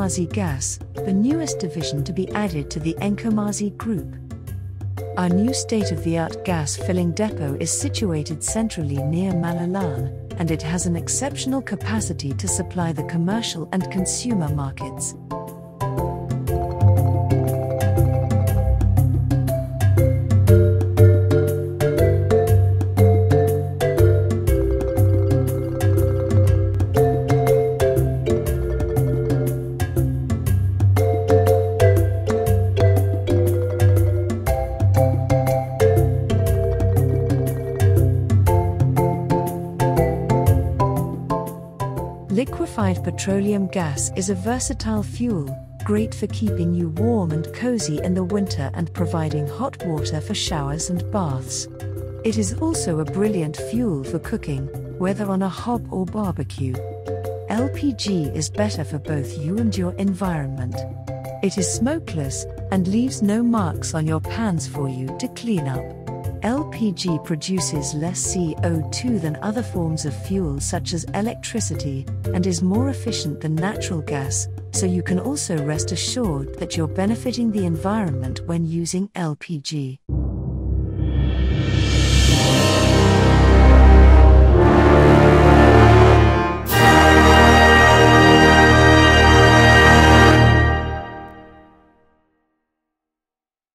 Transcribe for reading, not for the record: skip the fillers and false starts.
Nkomazi Gas, the newest division to be added to the Nkomazi Group. Our new state-of-the-art gas filling depot is situated centrally near Malelane, and it has an exceptional capacity to supply the commercial and consumer markets. Liquefied petroleum gas is a versatile fuel, great for keeping you warm and cozy in the winter and providing hot water for showers and baths. It is also a brilliant fuel for cooking, whether on a hob or barbecue. LPG is better for both you and your environment. It is smokeless and leaves no marks on your pans for you to clean up. LPG produces less CO2 than other forms of fuel such as electricity, and is more efficient than natural gas, so you can also rest assured that you're benefiting the environment when using LPG.